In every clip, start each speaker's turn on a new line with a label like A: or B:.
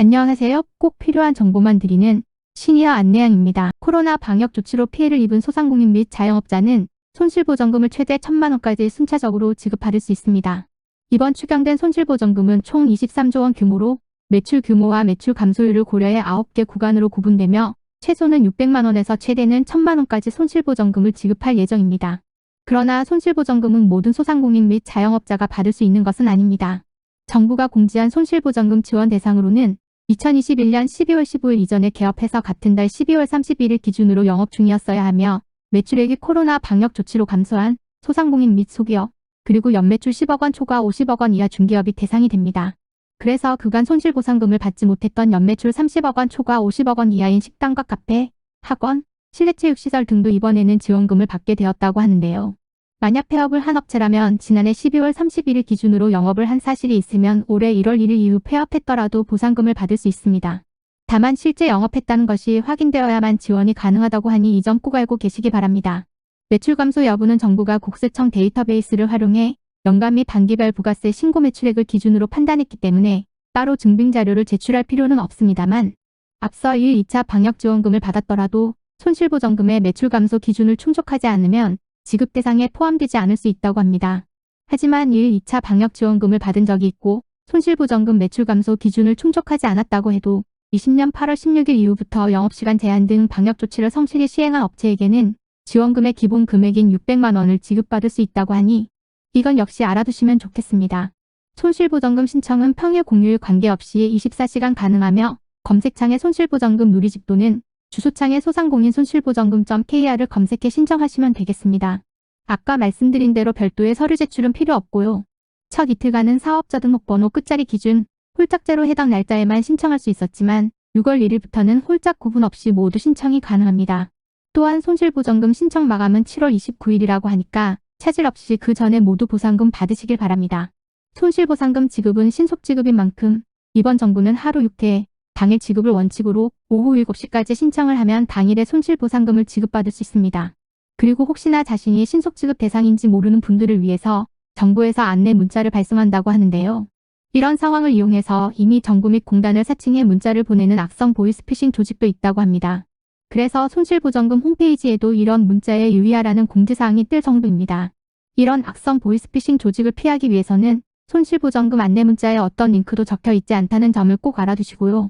A: 안녕하세요. 꼭 필요한 정보만 드리는 시니어 안내양입니다. 코로나 방역 조치로 피해를 입은 소상공인 및 자영업자는 손실보전금을 최대 1,000만 원까지 순차적으로 지급받을 수 있습니다. 이번 추경된 손실보전금은 총 23조 원 규모로 매출 규모와 매출 감소율을 고려해 9개 구간으로 구분되며 최소는 600만 원에서 최대는 1,000만 원까지 손실보전금을 지급할 예정입니다. 그러나 손실보전금은 모든 소상공인 및 자영업자가 받을 수 있는 것은 아닙니다. 정부가 공지한 손실보전금 지원 대상으로는 2021년 12월 15일 이전에 개업해서 같은 달 12월 31일 기준으로 영업 중이었어야 하며 매출액이 코로나 방역 조치로 감소한 소상공인 및 소기업, 그리고 연매출 10억 원 초과 50억 원 이하 중기업이 대상이 됩니다. 그래서 그간 손실보상금을 받지 못했던 연매출 30억 원 초과 50억 원 이하인 식당과 카페, 학원, 실내체육시설 등도 이번에는 지원금을 받게 되었다고 하는데요. 만약 폐업을 한 업체라면 지난해 12월 31일 기준으로 영업을 한 사실이 있으면 올해 1월 1일 이후 폐업했더라도 보상금을 받을 수 있습니다. 다만 실제 영업했다는 것이 확인되어야만 지원이 가능하다고 하니 이 점 꼭 알고 계시기 바랍니다. 매출 감소 여부는 정부가 국세청 데이터베이스를 활용해 연간 및 반기별 부가세 신고 매출액을 기준으로 판단했기 때문에 따로 증빙 자료를 제출할 필요는 없습니다만 앞서 1, 2차 방역지원금을 받았더라도 손실보전금의 매출 감소 기준을 충족하지 않으면 지급 대상에 포함되지 않을 수 있다고 합니다. 하지만 1, 2차 방역지원금을 받은 적이 있고 손실보전금 매출 감소 기준을 충족하지 않았다고 해도 20년 8월 16일 이후부터 영업시간 제한 등 방역조치를 성실히 시행한 업체에게는 지원금의 기본 금액인 600만 원을 지급받을 수 있다고 하니 이건 역시 알아두시면 좋겠습니다. 손실보전금 신청은 평일 공휴일 관계없이 24시간 가능하며 검색창에 손실보전금 누리집 또는 주소창에 소상공인 손실보전금.kr을 검색해 신청하시면 되겠습니다. 아까 말씀드린 대로 별도의 서류 제출은 필요 없고요. 첫 이틀간은 사업자 등록번호 끝자리 기준 홀짝제로 해당 날짜에만 신청할 수 있었지만 6월 1일부터는 홀짝 구분 없이 모두 신청이 가능합니다. 또한 손실보전금 신청 마감은 7월 29일이라고 하니까 차질 없이 그 전에 모두 보상금 받으시길 바랍니다. 손실보상금 지급은 신속지급인 만큼 이번 정부는 하루 6회 당일 지급을 원칙으로 오후 7시까지 신청을 하면 당일에 손실보상금을 지급받을 수 있습니다. 그리고 혹시나 자신이 신속지급 대상인지 모르는 분들을 위해서 정부에서 안내 문자를 발송한다고 하는데요. 이런 상황을 이용해서 이미 정부 및 공단을 사칭해 문자를 보내는 악성 보이스피싱 조직도 있다고 합니다. 그래서 손실보전금 홈페이지에도 이런 문자에 유의하라는 공지사항이 뜰 정도입니다. 이런 악성 보이스피싱 조직을 피하기 위해서는 손실보전금 안내 문자에 어떤 링크도 적혀 있지 않다는 점을 꼭 알아두시고요.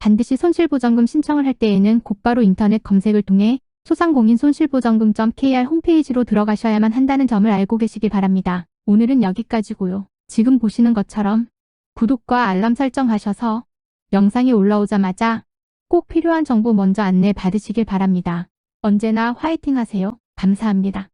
A: 반드시 손실보전금 신청을 할 때에는 곧바로 인터넷 검색을 통해 소상공인 손실보전금.kr 홈페이지로 들어가셔야만 한다는 점을 알고 계시길 바랍니다. 오늘은 여기까지고요. 지금 보시는 것처럼 구독과 알람 설정하셔서 영상이 올라오자마자 꼭 필요한 정보 먼저 안내 받으시길 바랍니다. 언제나 화이팅 하세요. 감사합니다.